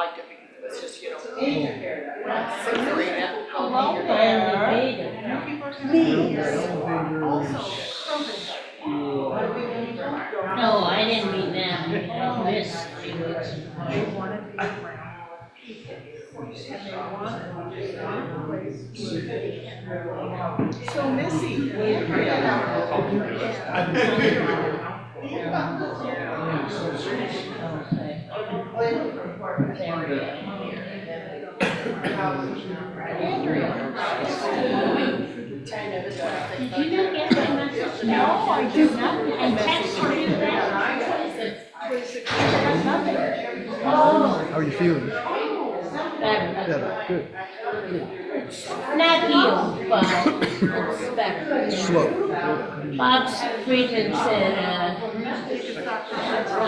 liked it because it was just, you know. Hello No, I didn't mean that. I mean, this. So Missy, Andrea. Did you not get my message? No, I did not. I texted you that. How are you feeling? Better. Better. Good. Not healed, but it's better. Slow. Bob Friedman said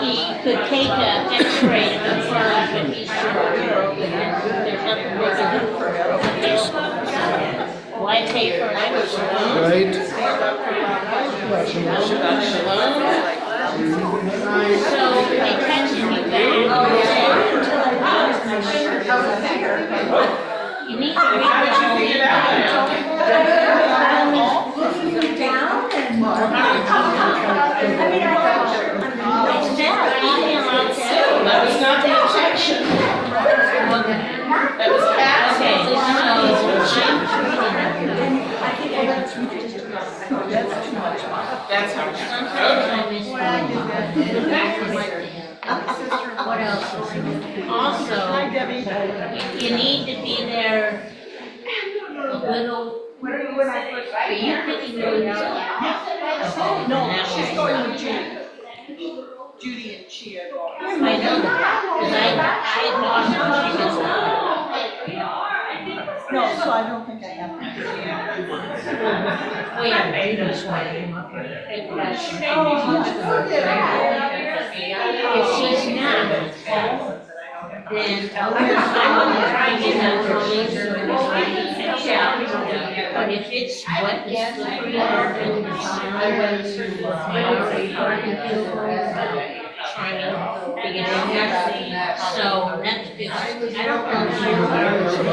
he could take an X-ray to confirm, but he's sure it's broken. There's nothing they can do for it. Why pay for an X-ray? Right? So they texted me back and said, you need to read this whole email. That was not the objection. That was Okay, That's how. sometimes I miss what else? Also, you need to be there a little. Are you picking those up? No, she's going with Judy. Judy and she had gone. I know that, because I had lost her, she goes, No, so I don't think I have. wait, just why I came up here. If she's not, then I'm gonna try to get that early, but if it's wet and slippery, and it's trying to get in there, so that's good. I don't know if you're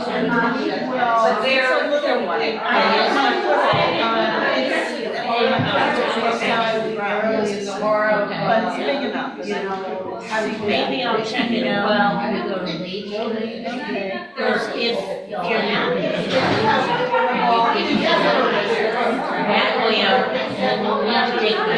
But they're a little one. But it's big enough. maybe I'll check it out when we go to leave. Because if you're not, that way I'll take my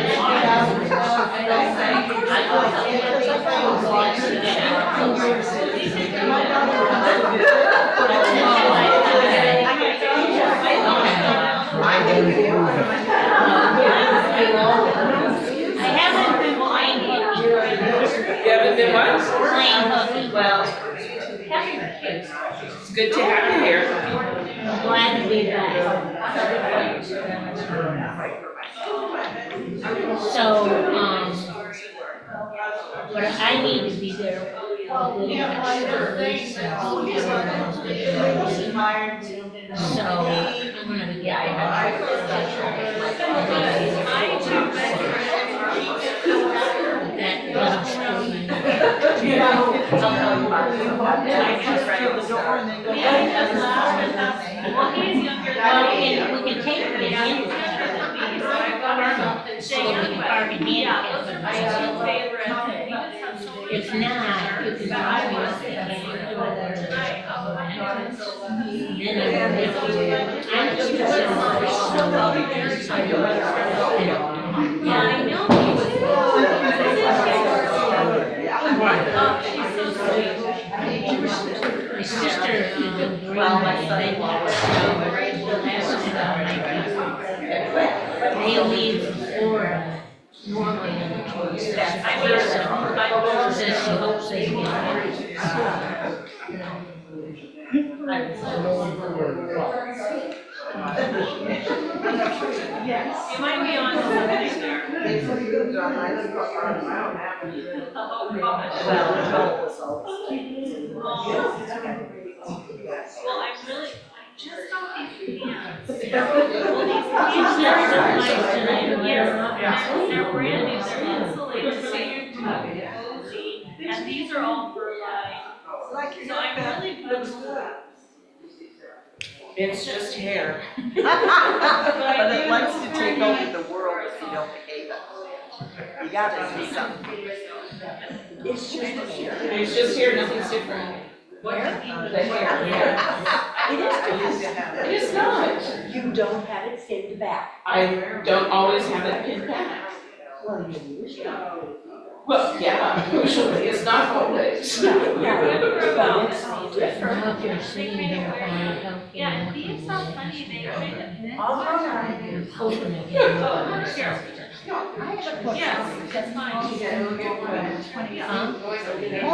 I haven't been playing hooky. You haven't been what? Playing hooky. Well, it's good to have you here. I'm glad to be back. So, but I need to be there. So I'm gonna be we can take it in. So we can park in if not, you can drive me up there. Yeah, I know. My sister is in they leave for normally in the 26th. Says she hopes they get Yes. You might be on the Well, I'm really They're brand new, they're insulated, so you're cozy. And these are all for Like so I'm really good. It's just hair. But it likes to take over the world if you don't behave it. You gotta do something. It's just hair. It's just hair, nothing's different. Hair? The hair, yeah. It is different. It is not. You don't have it pinned back. I don't always have it pinned back. Well, you usually do. Well, yeah, usually, it's not always. But it's different. If you're sitting there while yeah, these are funny, they kind of. All right. You're hoping to get another. I have a question. Yes, that's fine. What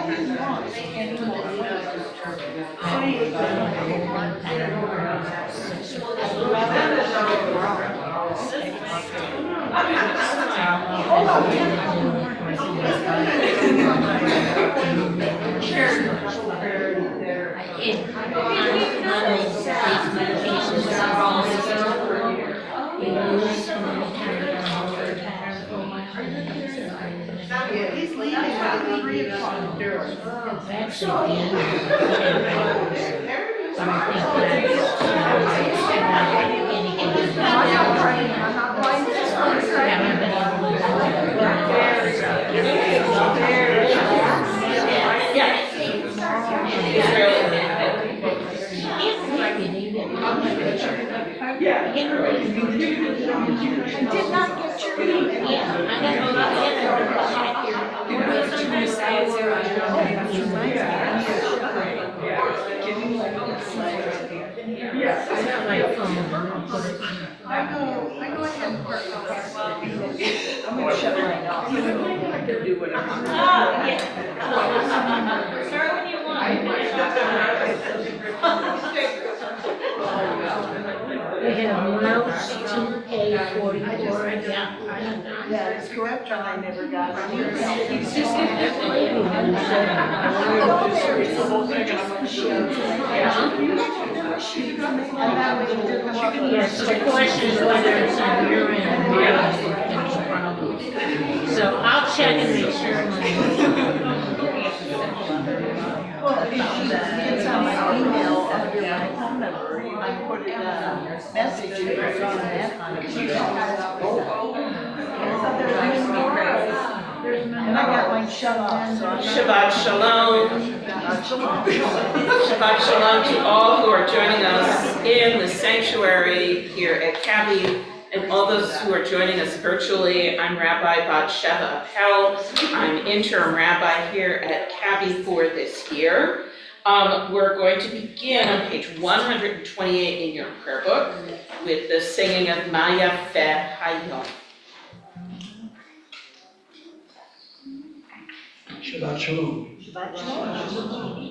do you want? Any Yeah, he's leaving at 3 o'clock. Yeah. I did not get your email. Yeah, I got my phone, I'll put it in. I go ahead and park my car. I'm gonna shut mine off. I can do whatever. Yeah. Start when you want. We have mouse 2K44, yeah. That is correct, and I never got an email. Yes, the question is whether it's on your end or your end, that's the problem. So I'll check and make sure. Well, it's on my email under my phone number. I put it message and it's on that. And I got mine shut off, so I'm not. Shabbat Shalom. Shabbat Shalom to all who are joining us in the sanctuary here at Cabby and all those who are joining us virtually. I'm Rabbi Bat Sheva Appel. I'm interim rabbi here at Cabby for this year. We're going to begin on page 128 in your prayer book with the singing of Maya Fe Hayom. Shabbat Shalom. Shabbat Shalom.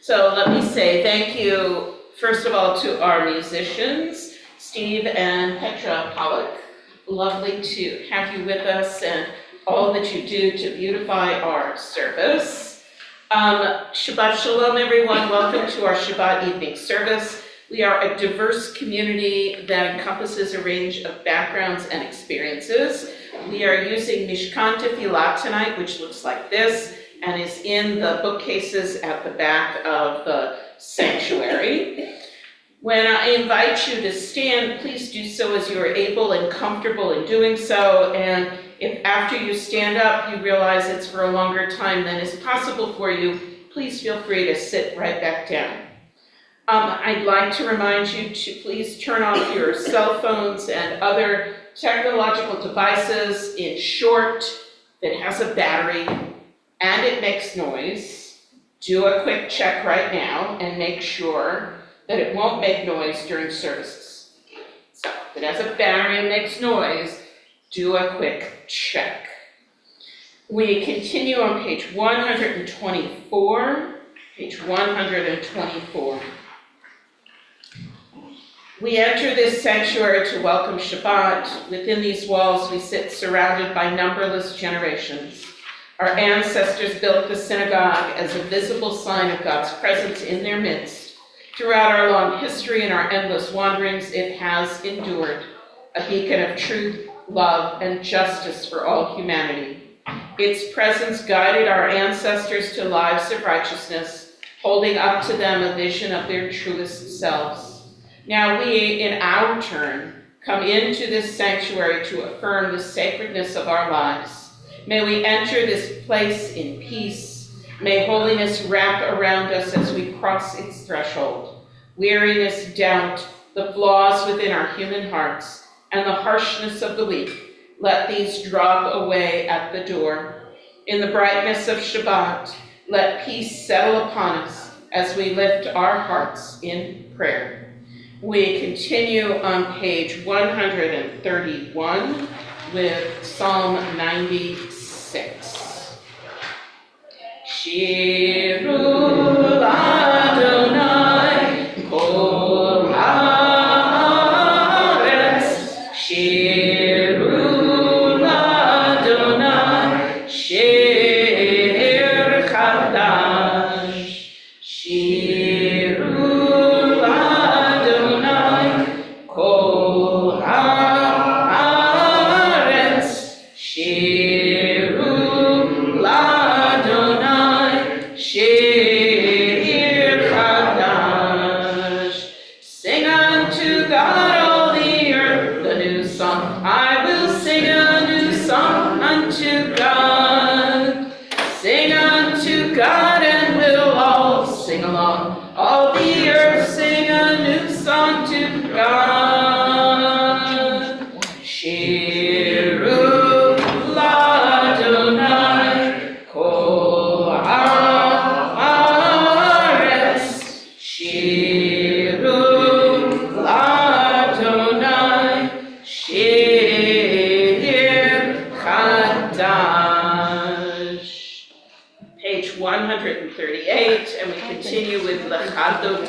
So let me say thank you, first of all, to our musicians, Steve and Petra Pollock. Lovely to have you with us and all that you do to beautify our service. Shabbat Shalom, everyone. Welcome to our Shabbat evening service. We are a diverse community that encompasses a range of backgrounds and experiences. We are using Mishkan Tefillah tonight, which looks like this, and is in the bookcases at the back of the sanctuary. When I invite you to stand, please do so as you are able and comfortable in doing so. And if after you stand up, you realize it's for a longer time than is possible for you, please feel free to sit right back down. I'd like to remind you to please turn off your cell phones and other technological devices. In short, if it has a battery and it makes noise, do a quick check right now and make sure that it won't make noise during services. So if it has a battery and makes noise, do a quick check. We continue on page 124. Page 124. We enter this sanctuary to welcome Shabbat. Within these walls, we sit surrounded by numberless generations. Our ancestors built the synagogue as a visible sign of God's presence in their midst. Throughout our long history and our endless wanderings, it has endured, a beacon of truth, love, and justice for all humanity. Its presence guided our ancestors to lives of righteousness, holding up to them a vision of their truest selves. Now we, in our turn, come into this sanctuary to affirm the sacredness of our lives. May we enter this place in peace. May holiness wrap around us as we cross its threshold. Weariness, doubt, the flaws within our human hearts, and the harshness of the weak, let these drop away at the door. In the brightness of Shabbat, let peace settle upon us as we lift our hearts in prayer. We continue on page 131 with Psalm 96. Shiru Adonai kol haaretz, Shiru Adonai shir chadash, Shiru kol haaretz, shiru l'Adonai, shir chadash. Sing unto God all the earth a new song. I will sing a new song unto God. Sing unto God and we'll all sing along. All the earth sing a new song to God. Shiru l'Adonai kol haaretz, Shiru l'Adonai shir chadash. Page 138, and we continue with L'Chadot.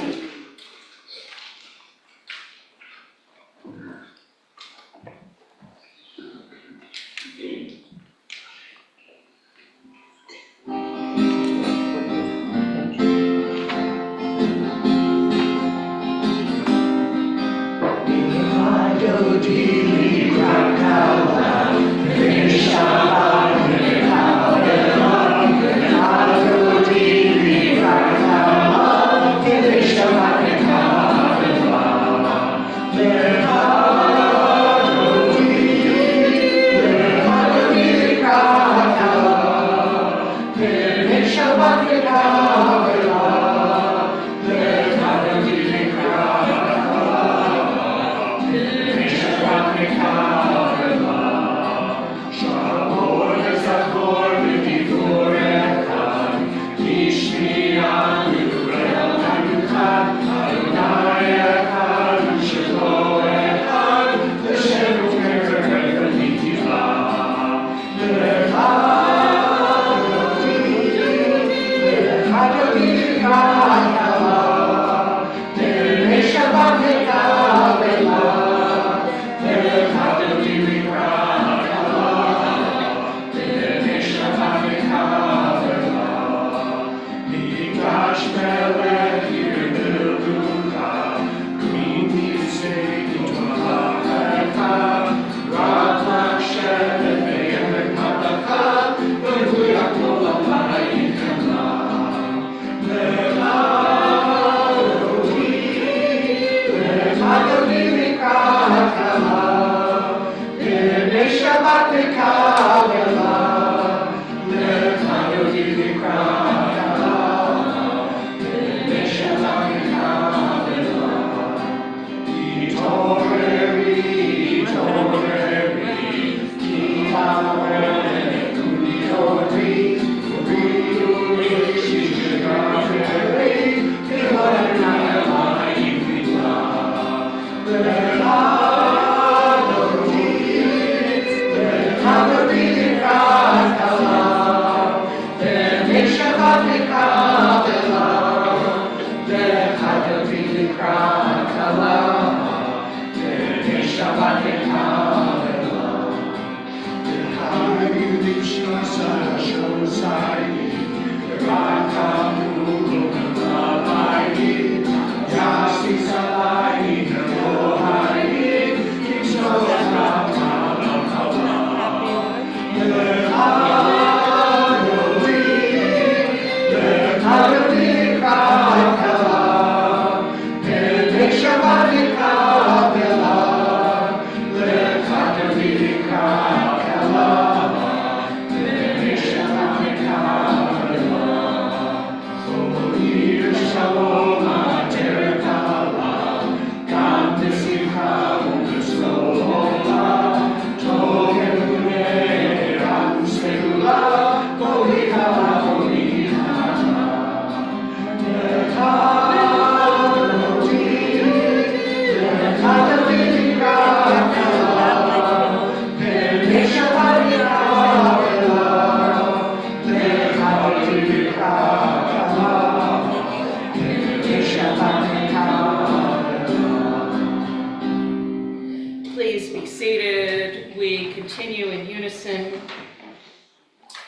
Please be seated. We continue in unison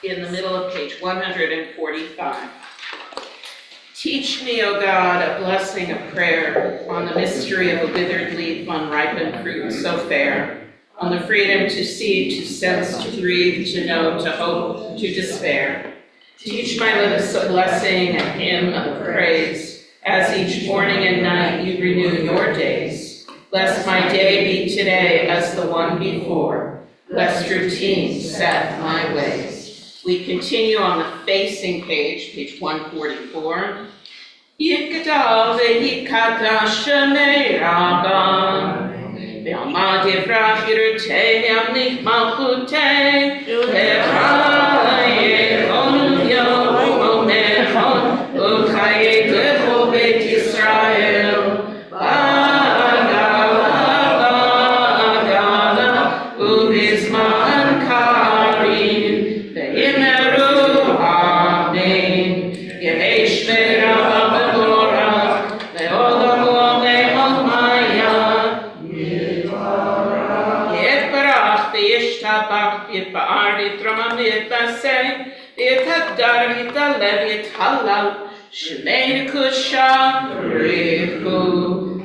in the middle of page 145. Teach me, O God, a blessing of prayer on the mystery of a withered leaf, unripened fruit so fair, on the freedom to see, to sense, to breathe, to know, to hope, to despair. Teach my lips a blessing and hymn of praise, as each morning and night you renew your days. Lest my day be today as the one before, lest routine set my ways. We continue on the facing page 144. Yikadav yikadash me'rabam, ve'amad yifrach yirtei yamnik malchutei, lechaye on yom mechon, uchaye lecho beit Yisrael. Shemei kusha richu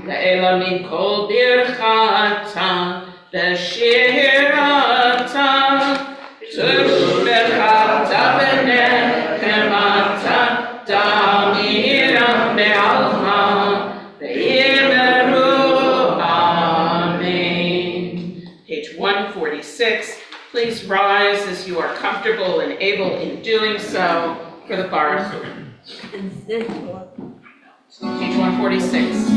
le'ela min kol birchata v'shirata tushbechata v'nechemata damiram be'alma ve'imeru amen. Page 146. Please rise as you are comfortable and able in doing so for the Baruch. Is this one? Page 146.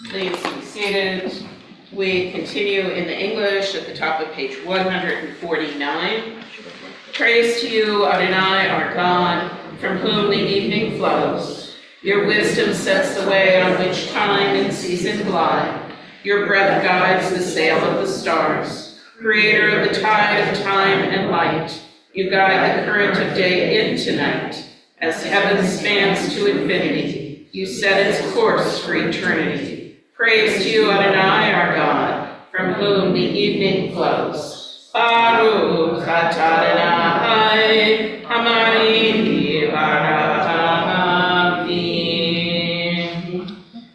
Please be seated. We continue in the English at the top of page 149. Praise to you, Adonai, our God, from whom the evening flows. Your wisdom sets the way on which time and season glide. Your breath guides the sail of the stars. Creator of the tide of time and light, you guide the current of day into night. As heaven spans to infinity, you set its course for eternity. Praise to you, Adonai, our God, from whom the evening flows. Baruch atah Adonai, Hamani Baravim.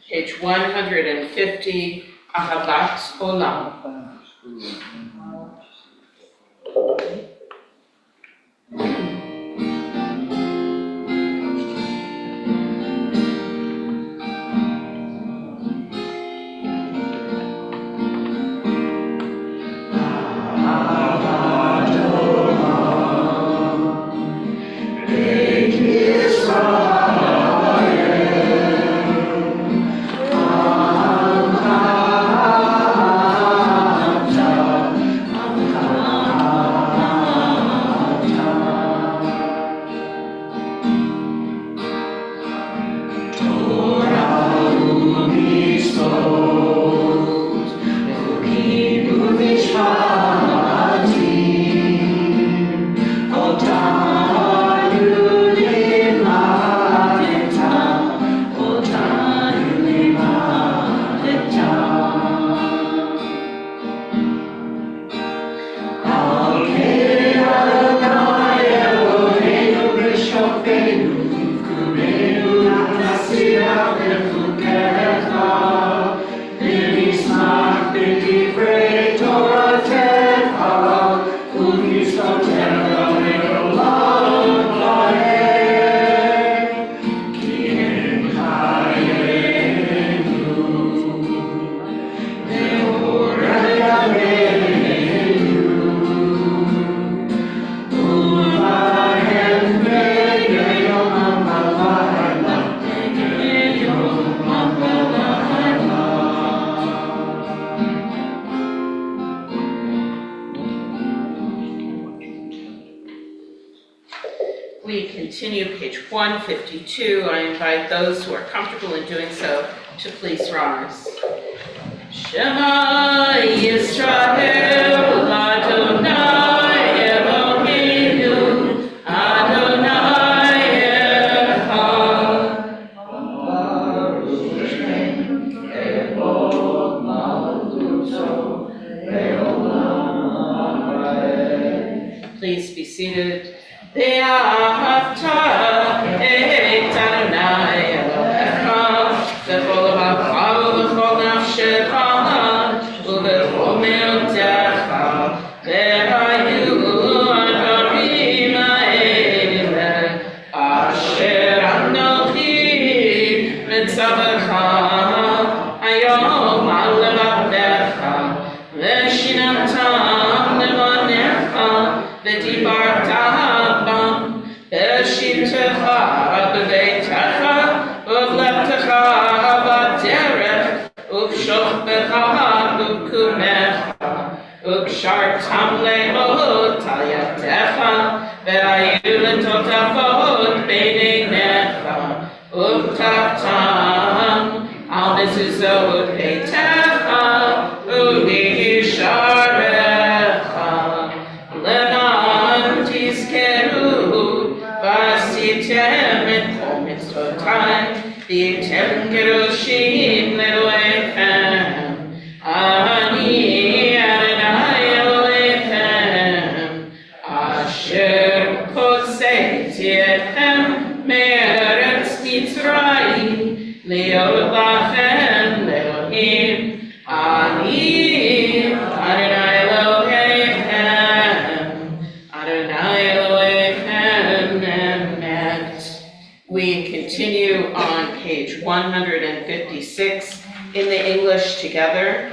Page 150, Ahavat Olam. We continue page 152. I invite those who are comfortable in doing so to please rise. Shema Yisrael Adonai Eloheinu Adonai Echad. Please be seated. Ve'ahavta et Adonai Elohecha b'chol levavecha u'b'chol nafshecha u'b'chol me'otecha ve'hayu advarim ha'eleh asher anochi mitzavecha hayom al levavecha ve'shinantam levanecha ve'dibarta B'shivtecha b'beitecha u'v'leptecha b'derech u'v'shofbecha u'kumecha u'kshartam le'ot al yadecha ve'ayu l'totafot b'neinecha u'kaftam al mezuzot beitecha u'visharecha leman tizkeru V'asitem et kol mitzvotai v'yitem kedoshim le'Elohechem Ani Adonai Elohechem asher hoseti etchem me'eretz Mitzrayim le'ot lachem le'Elohim Ani Adonai Elohechem Adonai We continue on page 156 in the English together.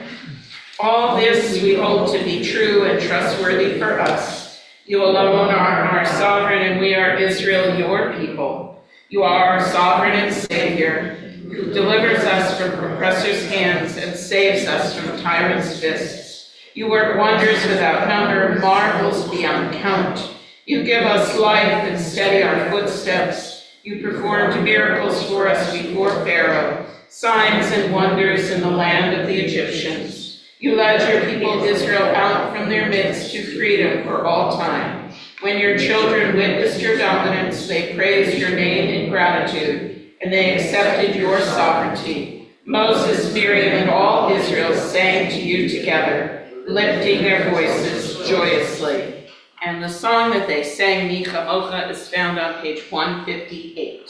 All this we hold to be true and trustworthy for us. You alone are our sovereign, and we are Israel, your people. You are our sovereign and Savior, who delivers us from oppressors' hands and saves us from tyrants' fists. You work wonders without number, marvels beyond count. You give us life and steady our footsteps. You performed miracles for us before Pharaoh, signs and wonders in the land of the Egyptians. You led your people Israel out from their midst to freedom for all time. When your children witnessed your dominance, they praised your name in gratitude, and they accepted your sovereignty. Moses, Miriam, and all Israel sang to you together, lifting their voices joyously. And the song that they sang, Mi Chamocha, is found on page 158.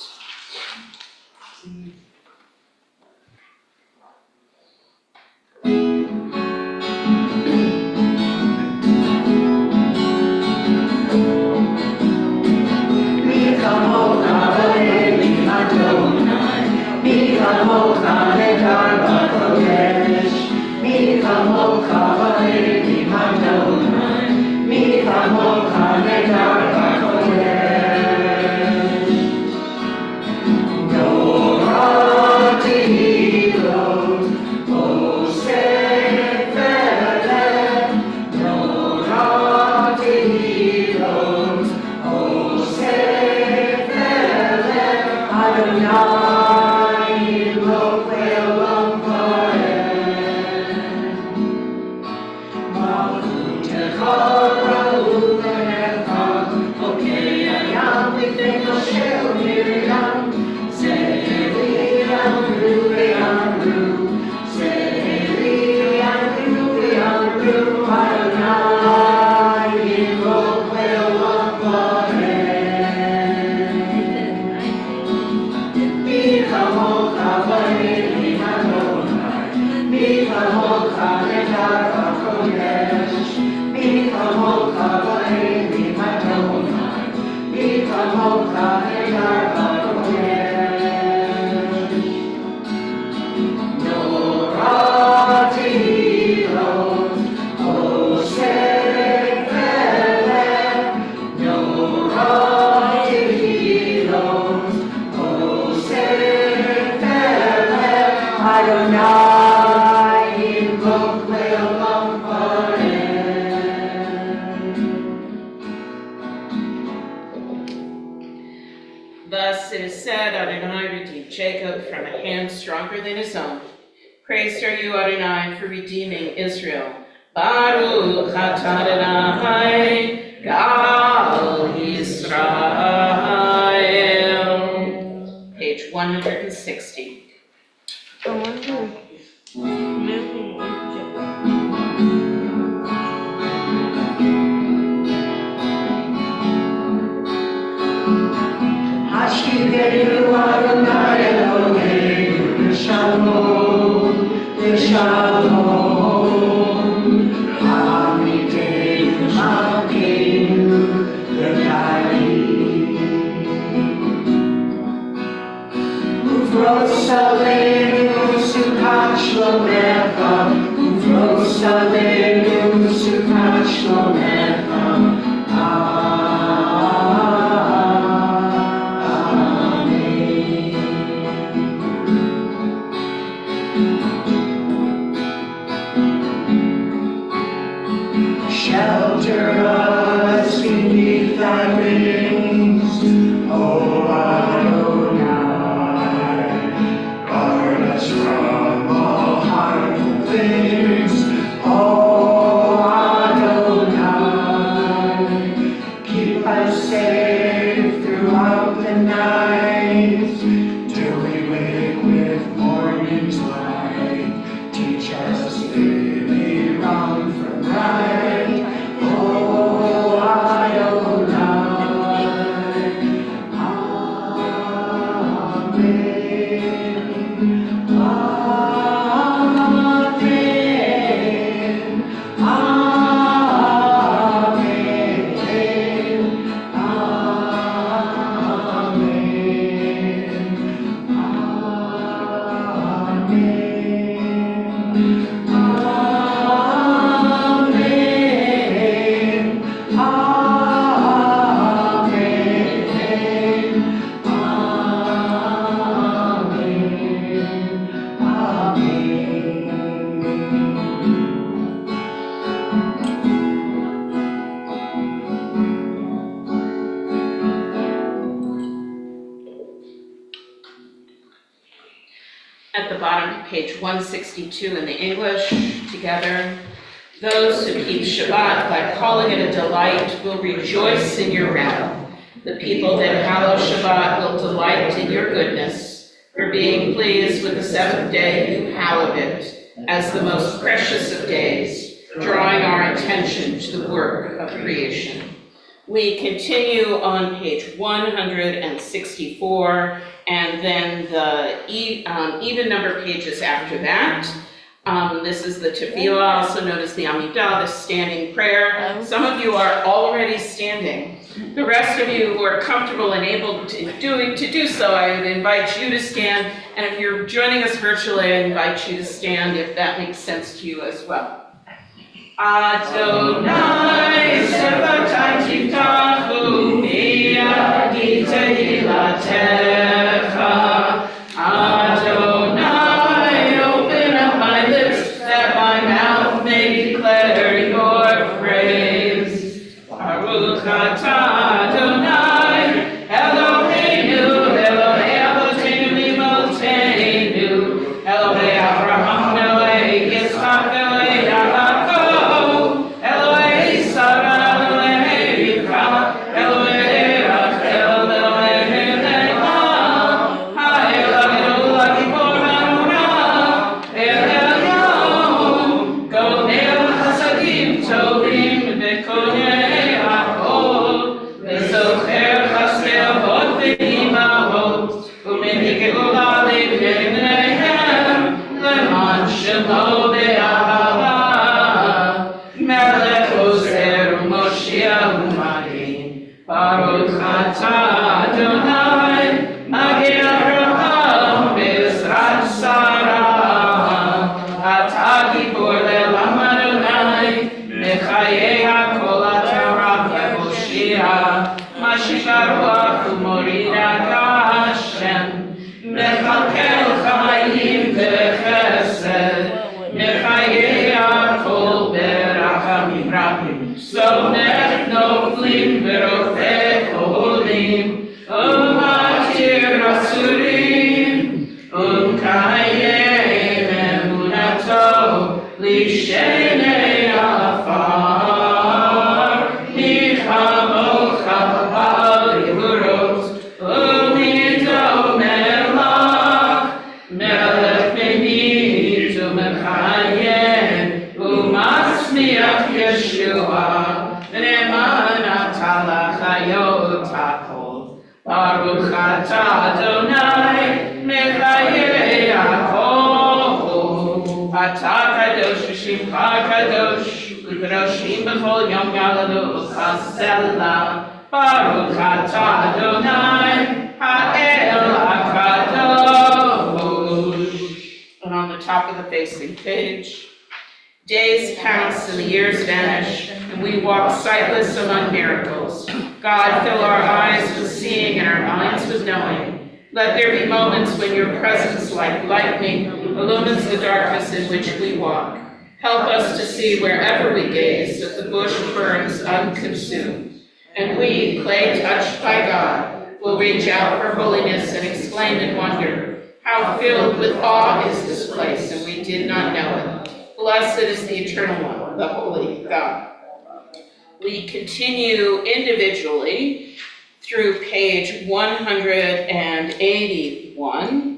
Thus it is said, Adonai redeemed Jacob from a hand stronger than his own. Praised are you, Adonai, for redeeming Israel. Baruch atah Adonai, Gal Yisrael. Page 160. I wonder, maybe Hashivenu Adonai Eloheinu Shalom, Shalom. Hamidenu Malkeinu L'chaim. Ufros Aleinu Sukkot Shlomecha, Ufros Aleinu Sukkot Shlomecha. Shelter us beneath thy wings, O Adonai. Guard us from all harmful things, O Adonai. Keep us safe throughout the night, till we wake with morning's light. Teach us daily wrong from right. At the bottom, page 162 in the English, together. Those who keep Shabbat by calling it a delight will rejoice in your wrath. The people that hallow Shabbat will delight in your goodness. For being pleased with the seventh day, you hallowed it as the most precious of days, drawing our attention to the work of creation. We continue on page 164, and then the even number pages after that. This is the tefillah, also known as the Amidah, the standing prayer. Some of you are already standing. The rest of you who are comfortable and able to do so, I would invite you to stand. And if you're joining us virtually, I invite you to stand if that makes sense to you as well. Adonai Shabbatai Tiftachu Biyadi Tehilatecha. Adonai, open up my lips that my mouth may declare your praise. Baruch atah Adonai, Eloheinu, Elohei Avotenu Mimotenu, Elohei Avraham, Elohei Yitzchak, Elohei Yaakov, Elohei Sarah, Elohei Rivka, Elohei Rachel, Elohei Leah, Ha'elohenu L'gibor Hanurah, El Elyon, Gonei Chasadim Tovim V'konei Hakol, V'zocher Chasdei Avot V'imahot, U'menei Geula Livneihem, Leman Shemo Be'ahava, Melech Ozer U'Moshiach U'Marin, Baruch atah Adonai, Magid Avraham Be'ezrat Sarah, Atah Gibor Le'olam Adonai, Mechayei HaKol HaTorah V'Moshiach, Mashiach Ruach U'Morid Hashem, Mechalkel Chayim V'Chesed, Mechayei HaKol Berachamim Rabim, Somech Noflim V'Rofei Cholim, U'Matir Asurim, U'Mkayem Emunato, Lishenei Afar, Nichamocha B'Ba'al Yehurot, U'Mido Melach, Melech Benit U'Mechayem, U'Masmiach Yeshua, V'Ne'eman atah l'chayot hakol. Baruch atah Adonai, Mechayei hakol. Atah kadosh v'shimcha kadosh, u'kadoshim b'chol yom yaladu chasela. Baruch atah Adonai, ha'el hakadosh. And on the top of the facing page, days pass and the years vanish, and we walk sightless among miracles. God, fill our eyes with seeing and our minds with knowing. Let there be moments when your presence, like lightning, illumines the darkness in which we walk. Help us to see wherever we gaze that the bush burns unconsumed. And we, clay touched by God, will reach out for holiness and exclaim in wonder, how filled with awe is this place, and we did not know it. Blessed is the Eternal One, the Holy God. We continue individually through page 181.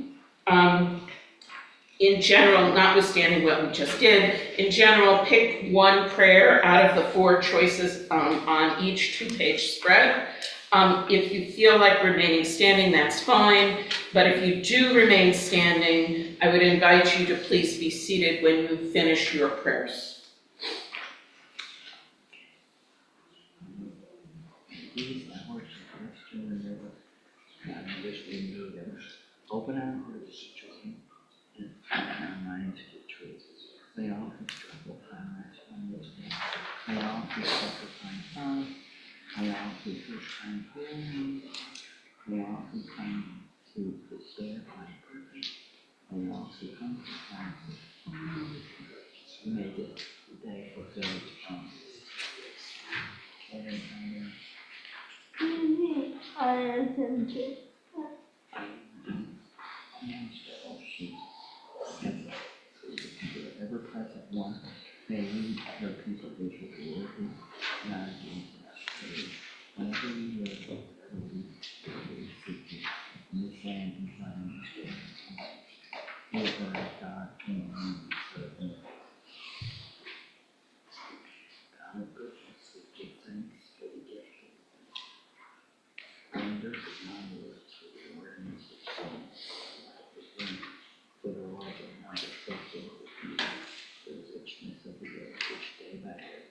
In general, notwithstanding what we just did, in general, pick one prayer out of the four choices on each two-page spread. If you feel like remaining standing, that's fine, but if you do remain standing, I would invite you to please be seated when you finish your prayers. Open our hearts to joy and our minds to truth. May all who struggle find rest on this day. May all who suffer find love. May all who push find healing. May all who come to despair find purpose. May all who come to find peace. May this day fulfill its promise. Ever present one, may daily, the piece of visual working, not whenever you work, in the sand and trying to over God in the God of goodness, we give thanks for the gift of wonder, knowledge, for the awareness of sin, for the love of not accepting for the richness of the earth, which day by day,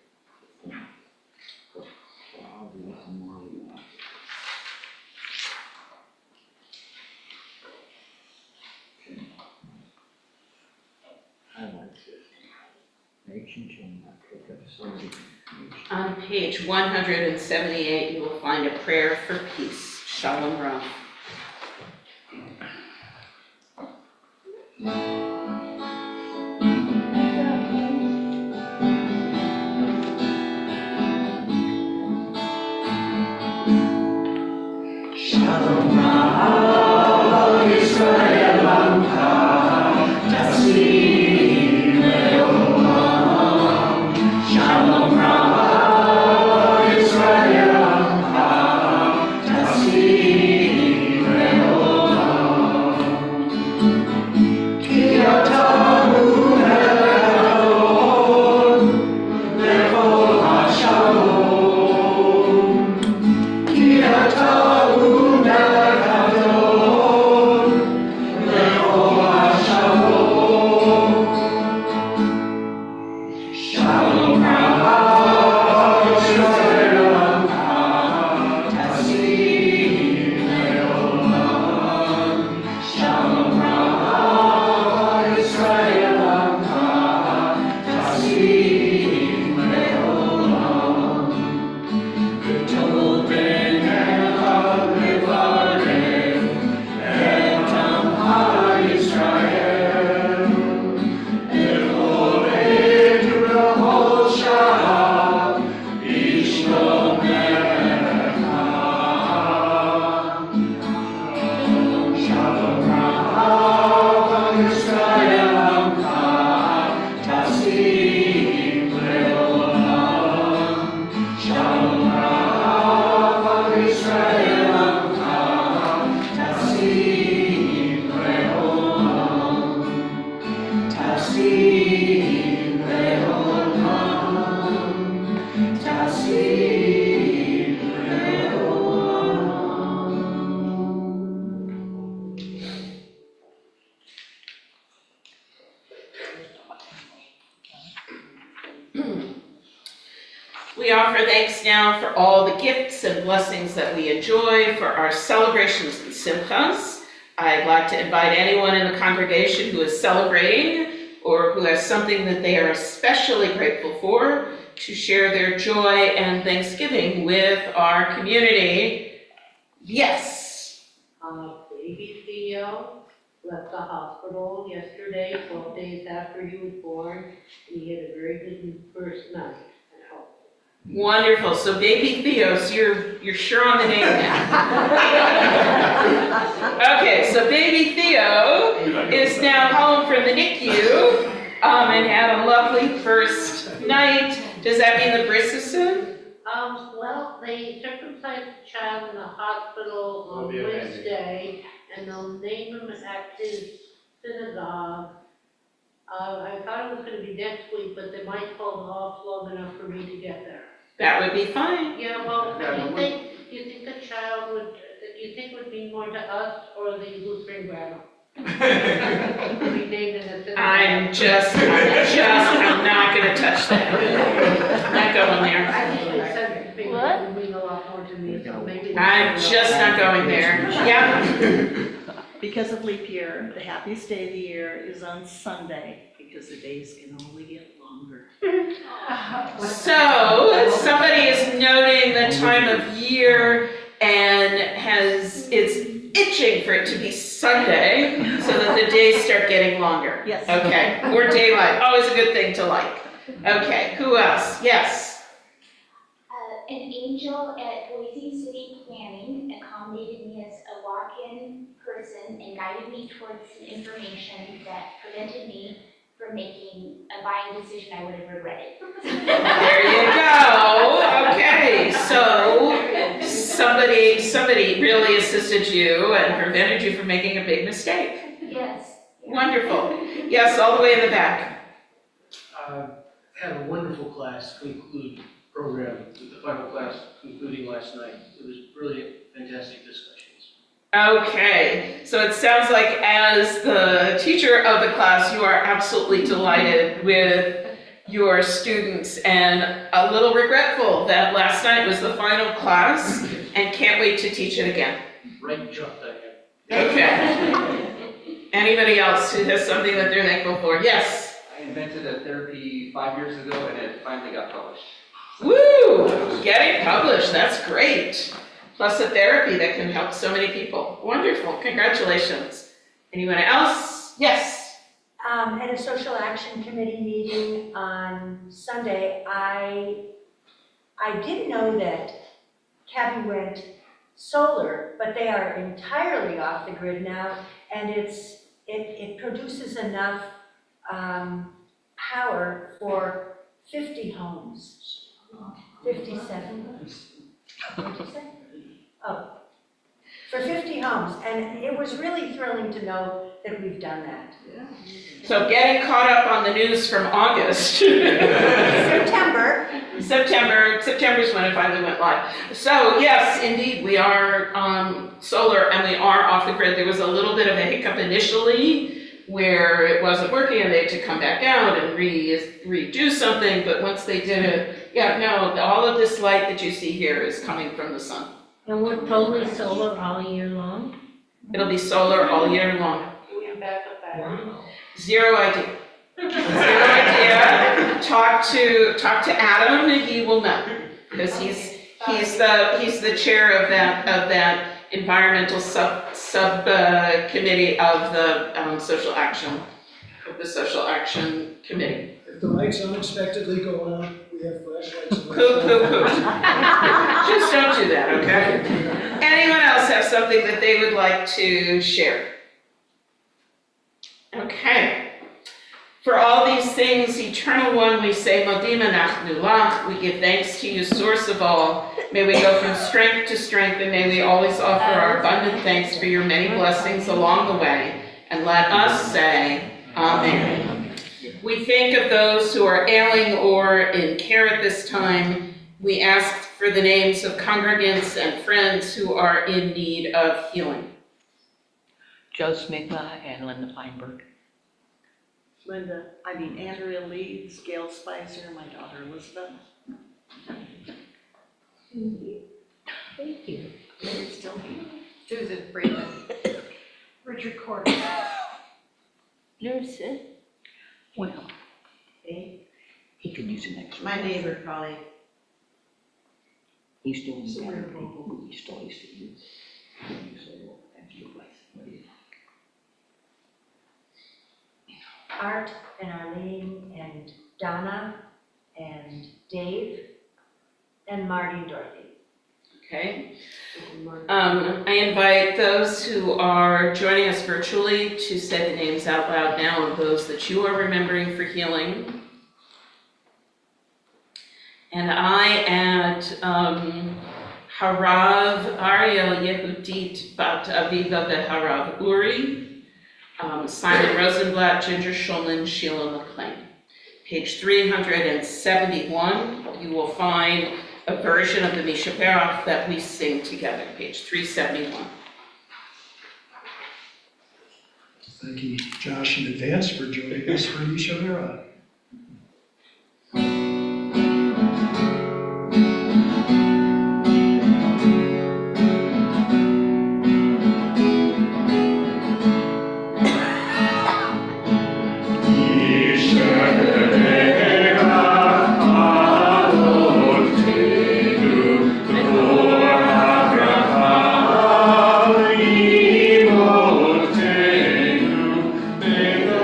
for all these and more we want. I like this. Nation change, I pick up something. On page 178, you will find a prayer for peace. Shalom Rach. Shalom Rach Yisrael Amcha Tassim Leolam. Shalom Rach Yisrael Amcha Tassim Leolam. Ki atahu Elyon Lechol HaShalom. Ki atahu Shalom Rach Yisrael Amcha Tassim Leolam. Shalom Rach Yisrael Amcha Tassim Leolam. V'tov b'necha levarech et Amcha Yisrael. B'chol עת ובכל שעה בשלומך. Shalom Rach Yisrael Amcha Tassim Leolam. Shalom Rach Yisrael Amcha Tassim Leolam. Tassim Leolam. Tassim We offer thanks now for all the gifts and blessings that we enjoy for our celebrations and simchas. I'd like to invite anyone in the congregation who is celebrating or who has something that they are especially grateful for to share their joy and thanksgiving with our community. Yes. Baby Theo left the hospital yesterday, 12 days after he was born, and he had a very good first night at home. Wonderful. So baby Theos, you're sure on the name now. Okay, so baby Theo is now home from the NICU and had a lovely first night. Does that mean the bris is soon? Well, they circumcised the child in the hospital on Wednesday, and they'll name him at his synagogue. I thought it was gonna be next week, but they might hold off long enough for me to get there. That would be fine. Yeah, well, do you think the child would, do you think would mean more to us or the Lutheran grandma? To be named in the synagogue. I'm not gonna touch that. Not going there. I think it said it would mean a lot more to me, so maybe. I'm just not going there. Yeah. Because of leap year, the happiest day of the year is on Sunday, because the days can only get longer. So, somebody is noting the time of year and it's itching for it to be Sunday so that the days start getting longer. Yes. Okay, more daylight, always a good thing to like. Okay, who else? Yes. An angel at Boise City Planning accommodated me as a walk-in person and guided me towards some information that prevented me for making a buying decision I would have regretted. There you go. Okay, so somebody really assisted you and prevented you from making a big mistake. Yes. Wonderful. Yes, all the way in the back. Had a wonderful class program, the final class concluding last night. It was really fantastic discussions. Okay, so it sounds like as the teacher of the class, you are absolutely delighted with your students and a little regretful that last night was the final class and can't wait to teach it again. Right chuffed I am. Okay. Anybody else who has something that they're thankful for? Yes. I invented a therapy 5 years ago and it finally got published. Woo! Getting published, that's great. Plus a therapy that can help so many people. Wonderful, congratulations. Anyone else? Yes. At a social action committee meeting on Sunday, I didn't know that Cabby went solar, but they are entirely off the grid now, and it produces enough power for 50 homes. 57? Oh, for 50 homes, and it was really thrilling to know that we've done that. So getting caught up on the news from August. September's when it finally went live. So yes, indeed, we are solar and we are off the grid. There was a little bit of a hiccup initially where it wasn't working and they had to come back out and redo something, but once they did it, yeah, no, all of this light that you see here is coming from the sun. And we're totally solar all year long? It'll be solar all year long. Zero idea. Zero idea. Talk to Adam and he will know. Because he's the chair of that environmental subcommittee of the social action committee. If the lights unexpectedly go on, we have flashlights. Poo. Just don't do that, okay? Anyone else have something that they would like to share? Okay. For all these things, Eternal One, we say, Modim anachnu lach, we give thanks to you, source of all. May we go from strength to strength, and may we always offer our abundant thanks for your many blessings along the way. And let us say, Amen. We think of those who are ailing or in care at this time. We ask for the names of congregants and friends who are in need of healing. Joe Smigla and Linda Feinberg. Andrea Leeds, Gail Spicer, my daughter Elizabeth. Thank you. They're still here. Susan Freeman. Richard Cordes. Nurse, Well, he could use an extra. My neighbor, Polly. He's still in the people who we still used to use. Extra place. What do you think? Art and Arlene and Donna and Dave and Marty and Dorothy. Okay. I invite those who are joining us virtually to say the names out loud now of those that you are remembering for healing. And I add Harav Ariel Yehudit Bat Aviva Harav Uri, Simon Rosenblatt, Ginger Schulman, Sheila McLean. Page 371, you will find a version of the Misha Berach that we sing together, page 371. Thank you, Josh, in advance for joining us for Misha Berach.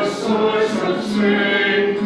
Source of strength.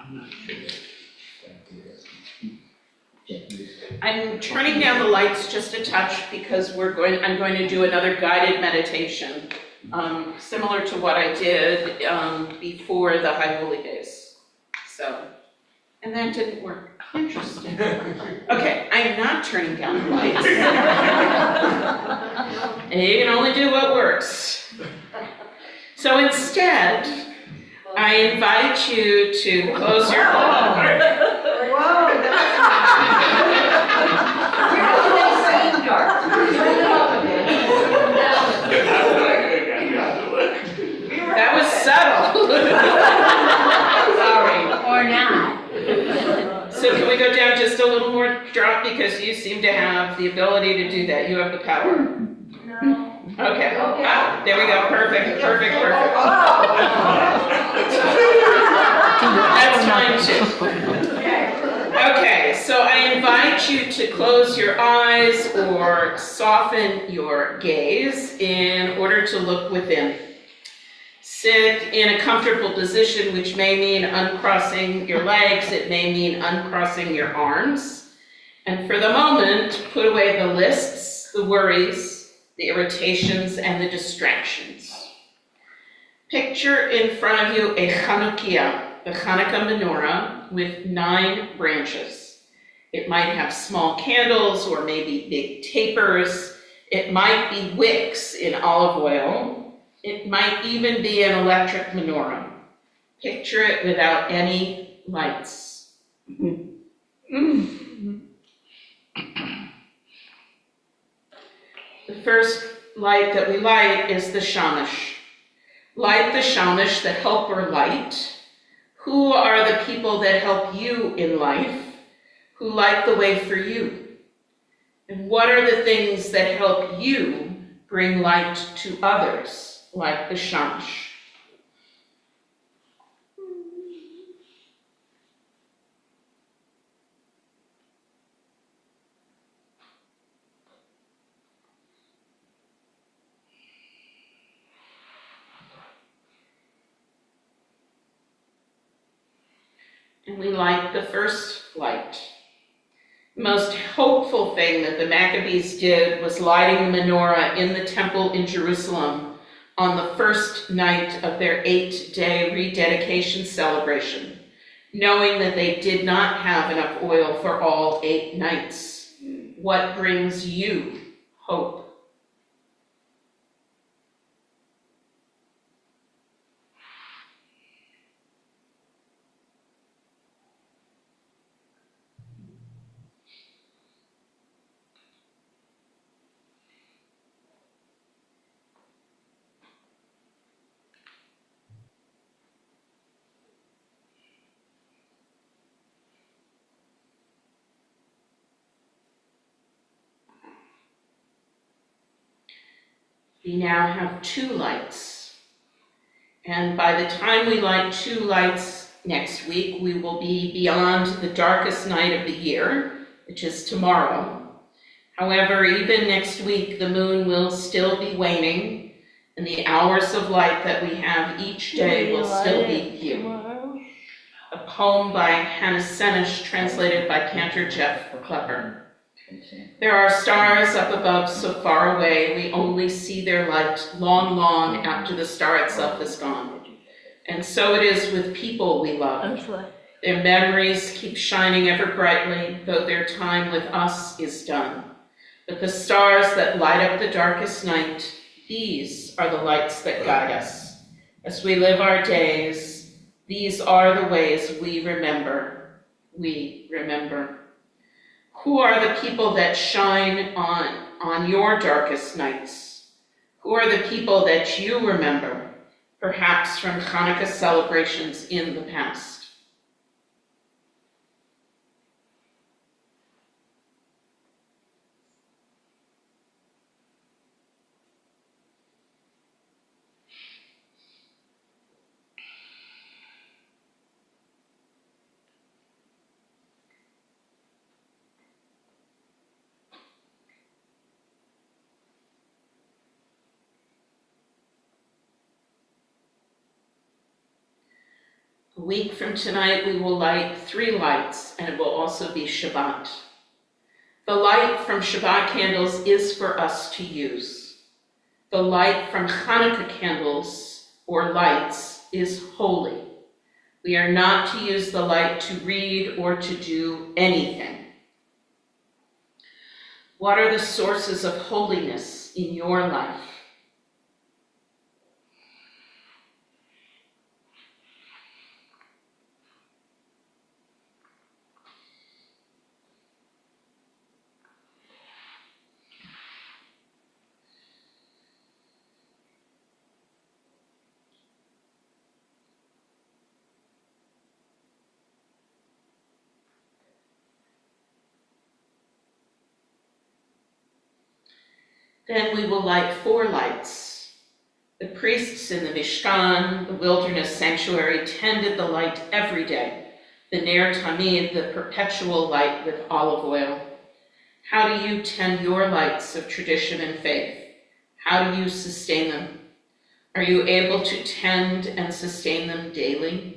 I'm not sure. I'm turning down the lights just a touch because I'm going to do another guided meditation, similar to what I did before the High Holy Days. So, and that didn't work. Interesting. Okay, I am not turning down the lights. And you can only do what works. So instead, I invite you to close your eyes. Whoa, That was subtle. Sorry, or not. So can we go down just a little more drop because you seem to have the ability to do that. You have the power. No. Okay. Ah, there we go. Perfect. That's fine too. Okay, so I invite you to close your eyes or soften your gaze in order to look within. Sit in a comfortable position, which may mean uncrossing your legs, it may mean uncrossing your arms. And for the moment, put away the lists, the worries, the irritations, and the distractions. Picture in front of you a Chanukiah, the Hanukkah menorah, with 9 branches. It might have small candles or maybe big tapers. It might be wicks in olive oil. It might even be an electric menorah. Picture it without any lights. The first light that we light is the shamash. Light the shamash, the helper light. Who are the people that help you in life? Who light the way for you? And what are the things that help you bring light to others? Like the shamash. And we light the first light. The most hopeful thing that the Maccabees did was lighting the menorah in the temple in Jerusalem on the first night of their 8-day rededication celebration, knowing that they did not have enough oil for all 8 nights. What brings you hope? We now have 2 lights. And by the time we light 2 lights next week, we will be beyond the darkest night of the year, which is tomorrow. However, even next week, the moon will still be waning, and the hours of light that we have each day will still be few. A poem by Hannah Senish, translated by Cantor Jeff Klepper. There are stars up above so far away, we only see their light long, long after the star itself is gone. And so it is with people we love. Their memories keep shining ever brightly, though their time with us is done. But the stars that light up the darkest night, these are the lights that guide us. As we live our days, these are the ways we remember. We remember. Who are the people that shine on your darkest nights? Who are the people that you remember, perhaps from Hanukkah celebrations in the past? A week from tonight, we will light 3 lights, and it will also be Shabbat. The light from Shabbat candles is for us to use. The light from Hanukkah candles or lights is holy. We are not to use the light to read or to do anything. What are the sources of holiness in your life? Then we will light 4 lights. The priests in the Mishkan, the wilderness sanctuary, tended the light every day. The Ner Tamid, the perpetual light with olive oil. How do you tend your lights of tradition and faith? How do you sustain them? Are you able to tend and sustain them daily?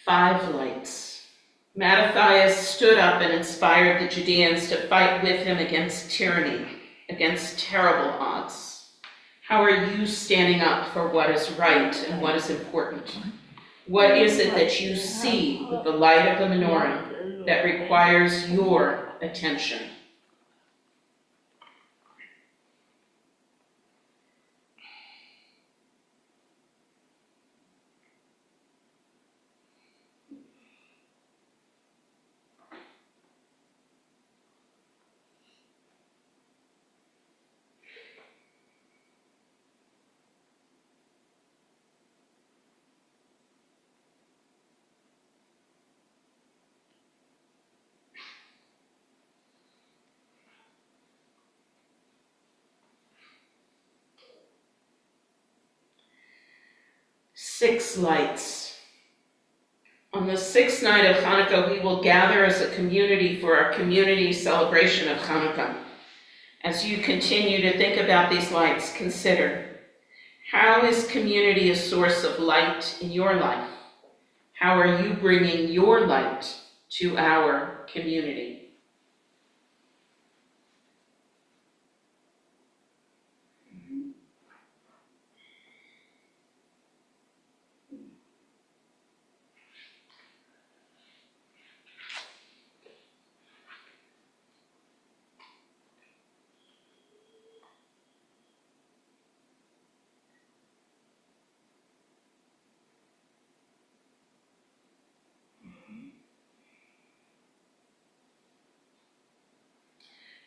Five lights. Mattathias stood up and inspired the Judeans to fight with him against tyranny, against terrible odds. How are you standing up for what is right and what is important? What is it that you see with the light of the menorah that requires your attention? Six lights. On the 6th night of Hanukkah, we will gather as a community for our community celebration of Hanukkah. As you continue to think about these lights, consider, how is community a source of light in your life? How are you bringing your light to our community?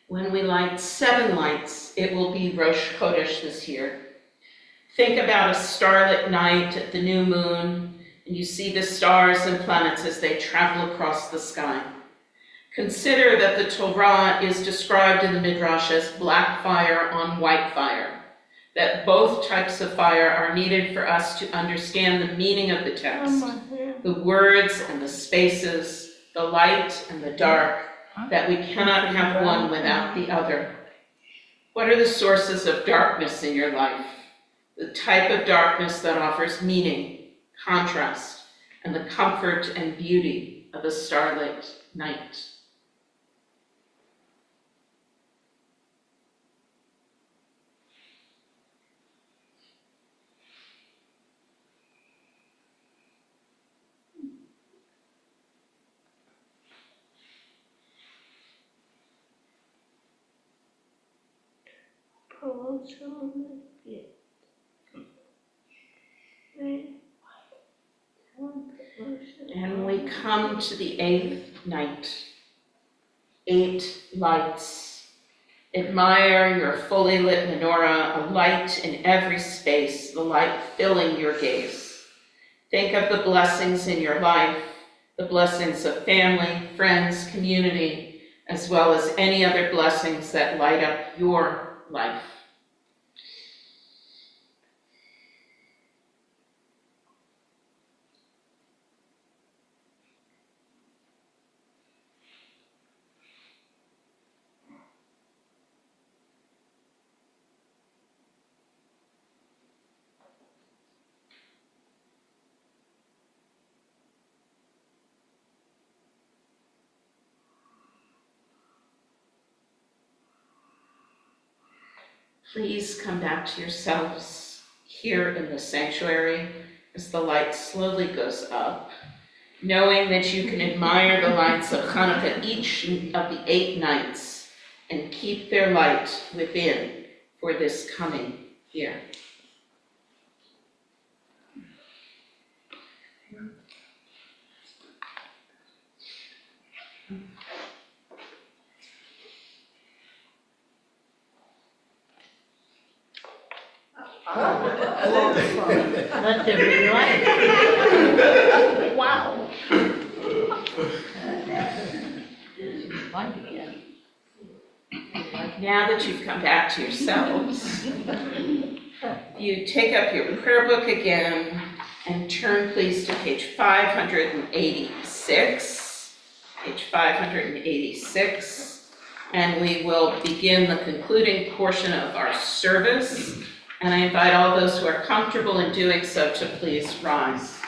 When we light 7 lights, it will be Rosh Chodesh this year. Think about a starlit night at the new moon, and you see the stars and planets as they travel across the sky. Consider that the Torah is described in the Midrash as black fire on white fire, that both types of fire are needed for us to understand the meaning of the text, the words and the spaces, the light and the dark, that we cannot have one without the other. What are the sources of darkness in your life? The type of darkness that offers meaning, contrast, and the comfort and beauty of a starlit night. And we come to the 8th night. 8 lights. Admire your fully lit menorah, a light in every space, the light filling your gaze. Think of the blessings in your life, the blessings of family, friends, community, as well as any other blessings that light up your life. Please come back to yourselves here in the sanctuary as the light slowly goes up, knowing that you can admire the lights of Hanukkah each of the 8 nights and keep their light within for this coming year. Let there be light. Wow. Now that you've come back to yourselves, you take up your prayer book again and turn please to page 586. Page 586. And we will begin the concluding portion of our service. And I invite all those who are comfortable in doing so to please rise.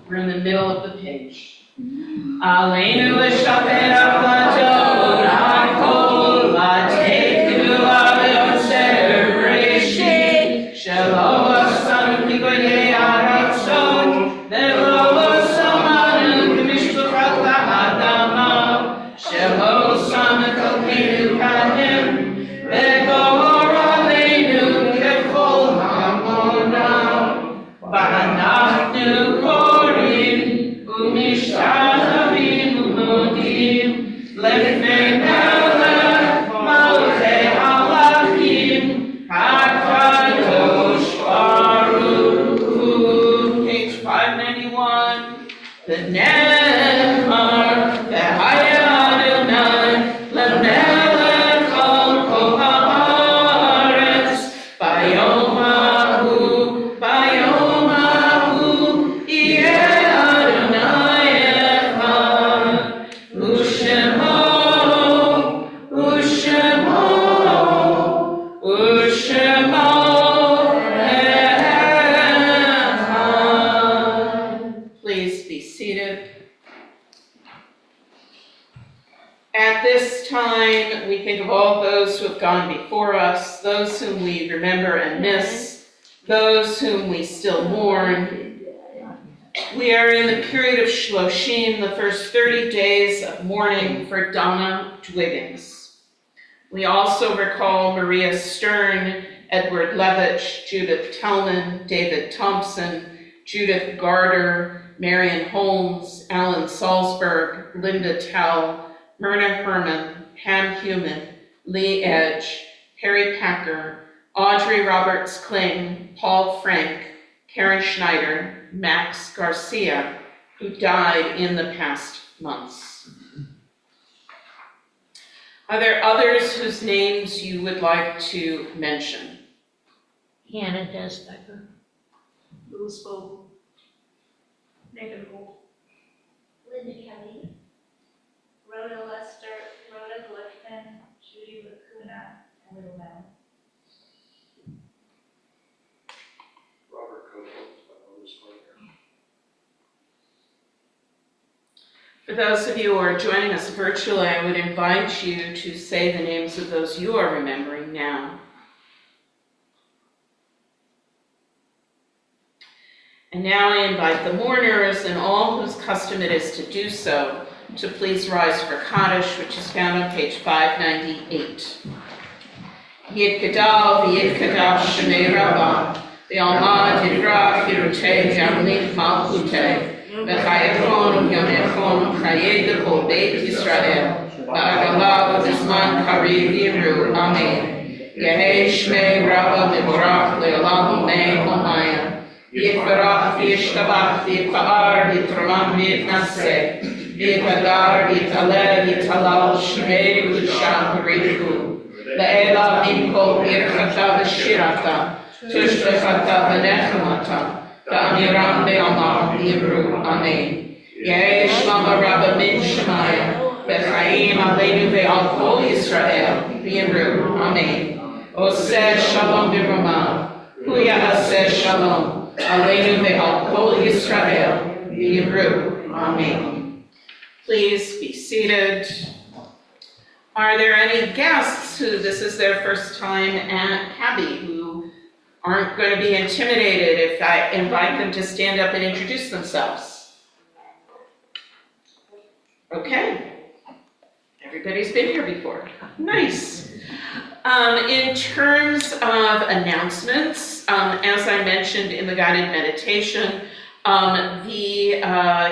We're in the middle of the page. Aleinu l'shaper avlatot hakol v'teiknu avoseh b'reshit shelo asanu kiboyei aratzot ve'lo asamanu k'mishpachat ha'adama shelo asanu kolkeinu kahem ve'gor aleinu kechol hamonam v'anachnu korim u'mishtatavim u'modim lefnei melech malchei halachim hakadosh baruch hu. Page 591. V'nemar v'haya Adonai lemelech al kol haaretz bayom hahu yeh Adonai echad u'shemo echad. Please be seated. At this time, we think of all those who have gone before us, those whom we remember and miss, those whom we still mourn. We are in the period of Shloshim, the first 30 days of mourning for Donna Dwiggins. We also recall Maria Stern, Edward Levitch, Judith Tellman, David Thompson, Judith Garter, Marion Holmes, Alan Salzberg, Linda Tell, Myrna Herman, Pam Heumann, Lee Edge, Harry Packer, Audrey Roberts Kling, Paul Frank, Karen Schneider, Max Garcia, who died in the past months. Are there others whose names you would like to mention? Hannah Desbecker. Louis Vogel. Nathan Gold. Linda Kelly. Rhoda Lester, Rhoda Glickman, Judy Lacuna, and Little Mel. Robert Copeland, my mother's partner. For those of you who are joining us virtually, I would invite you to say the names of those you are remembering now. And now I invite the mourners and all whose custom it is to do so to please rise for Kaddish, which is found on page 598. Yid Gadal, Yid Kadash, Shemei Rabbah, V'almad Yidrach, Yirutei, Yamlit Malchutei, V'chayechon, Yamechon, Chayed Kol Beit Yisrael, V'agalah, V'zman Kariv Yimru, Amen. Yehei Shmei Rabbah Mivorach, Le'olam U'mei Omayim. יתברך וישתבח ויתפאר ויתרומם ויתנשא ויתהדר ויתעלה ויתהלל שמי קדושה וריחו לאלה מכל ברכתה ושירתה תשבחתה ונחמתה תאמירם בעלמא ויאמרו אמן. יהי שלום רבה מן שמיים וחיים עלינו ועל כל ישראל ויאמרו אמן. עושה שלום במרומיו הוא יעשה שלום עלינו ועל כל ישראל ויאמרו amen. Please be seated. Are there any guests who this is their first time at Cabby who aren't going to be intimidated if I invite them to stand up and introduce themselves? Okay. Everybody's been here before. Nice. In terms of announcements, as I mentioned in the guided meditation, the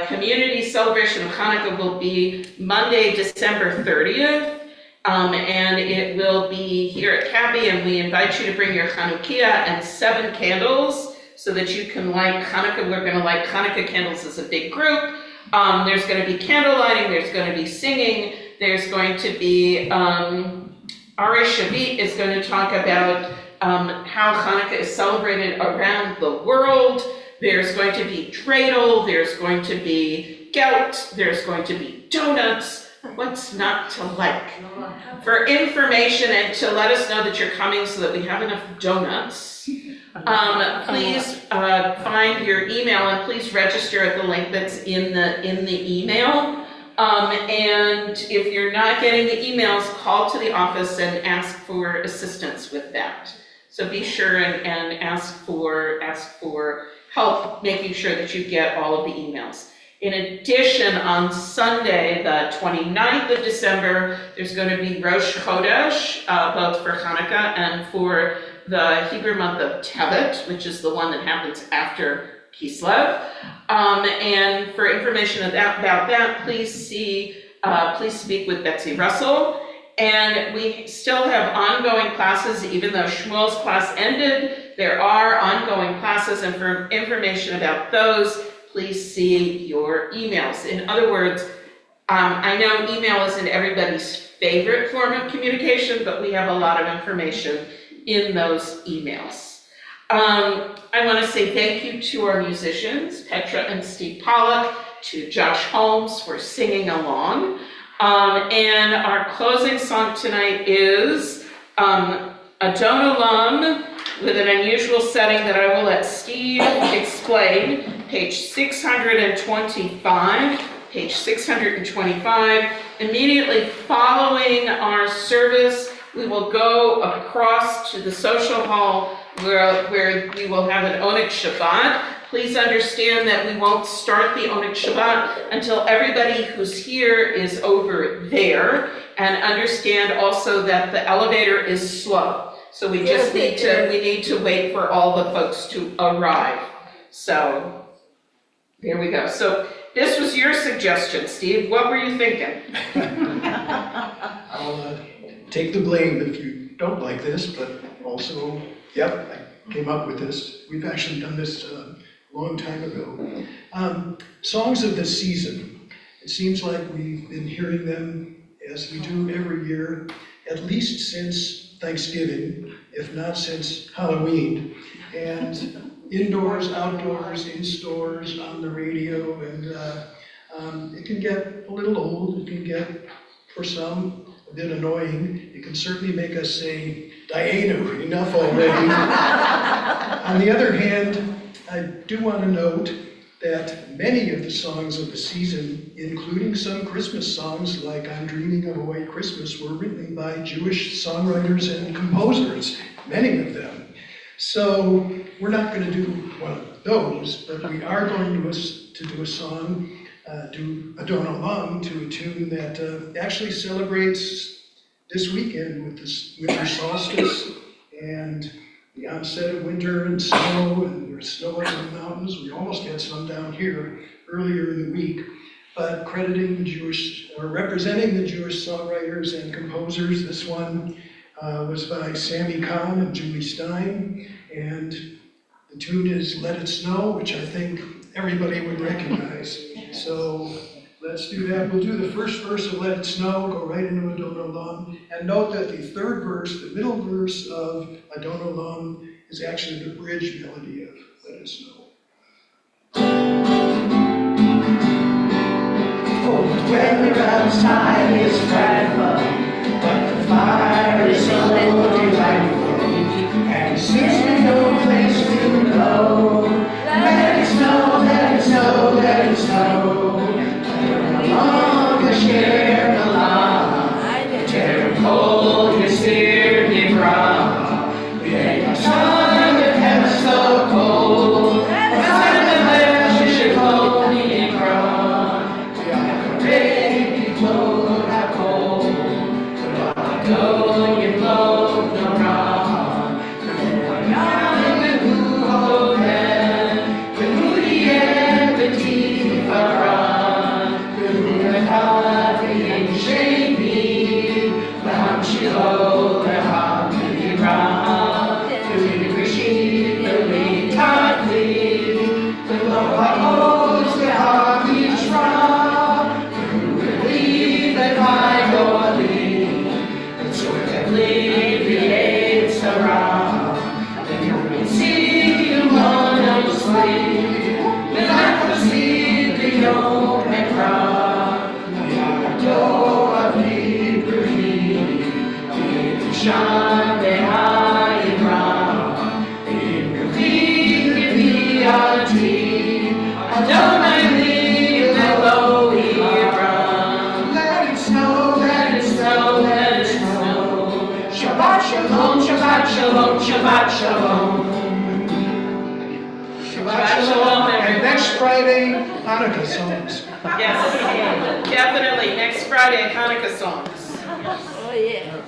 community celebration of Hanukkah will be Monday, December 30th, and it will be here at Cabby, and we invite you to bring your Chanukiah and 7 candles so that you can light Hanukkah. We're going to light Hanukkah candles as a big group. There's going to be candle lighting, there's going to be singing, there's going to be, Ari Shavit is going to talk about how Hanukkah is celebrated around the world. There's going to be dreidel, there's going to be gout, there's going to be donuts. What's not to like? For information and to let us know that you're coming so that we have enough donuts, please find your email and please register at the link that's in the email. And if you're not getting the emails, call to the office and ask for assistance with that. So be sure and ask for help making sure that you get all of the emails. In addition, on Sunday, the 29th of December, there's going to be Rosh Chodesh, both for Hanukkah and for the Hebrew month of Tevet, which is the one that happens after Kislev. And for information about that, please speak with Betsy Russell. And we still have ongoing classes, even though Shmuel's class ended, there are ongoing classes, and for information about those, please see your emails. In other words, I know email isn't everybody's favorite form of communication, but we have a lot of information in those emails. I want to say thank you to our musicians, Petra and Steve Pollack, to Josh Holmes for singing along. And our closing song tonight is Adon Olam, with an unusual setting that I will let Steve explain, page 625. Page 625. Immediately following our service, we will go across to the social hall where we will have an Onik Shabbat. Please understand that we won't start the Onik Shabbat until everybody who's here is over there, and understand also that the elevator is slow. So we just need to wait for all the folks to arrive. So there we go. So this was your suggestion, Steve. What were you thinking? I'll take the blame if you don't like this, but also, yep, I came up with this. We've actually done this a long time ago. Songs of the season. It seems like we've been hearing them as we do every year, at least since Thanksgiving, if not since Halloween. And indoors, outdoors, in stores, on the radio, and it can get a little old. It can get, for some, a bit annoying. It can certainly make us say, Dianu, enough already. On the other hand, I do want to note that many of the songs of the season, including some Christmas songs like I'm Dreaming of a White Christmas, were written by Jewish songwriters and composers, many of them. So we're not going to do one of those, but we are going to do a song, do Adon Olam, to a tune that actually celebrates this weekend with the winter solstice and the onset of winter and snow, and there's snow up in the mountains. We almost had some down here earlier in the week, but crediting the Jewish, or representing the Jewish songwriters and composers. This one was by Sammy Kahn and Julie Stein, and the The tune is Let It Snow, which I think everybody would recognize. So let's do that. We'll do the first verse of Let It Snow, go right into Adon Olam. And note that the third verse, the middle verse of Adon Olam, is actually the bridge melody of Let It Snow. Cold weather outside is frightful, but the fire is so delightful. And since we no place to go, let it snow, let it snow, let it snow. No longer share the love, tear cold, you sear, you brow. We ain't sun that heaven's so cold, the sun that left you cold, you brow. We are ready to blow that cold, but I go, you blow the round. Shalom, Shabbat Shalom. Shabbat Shalom, and next Friday, Hanukkah songs. Yes, definitely, next Friday, Hanukkah songs. Oh, yeah.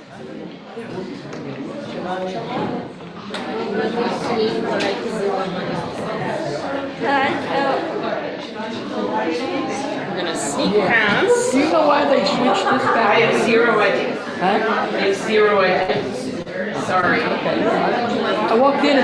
I'm gonna sneak past. Do you know why they switched this I back? have zero idea. Huh? I have zero idea. Sorry. I walked in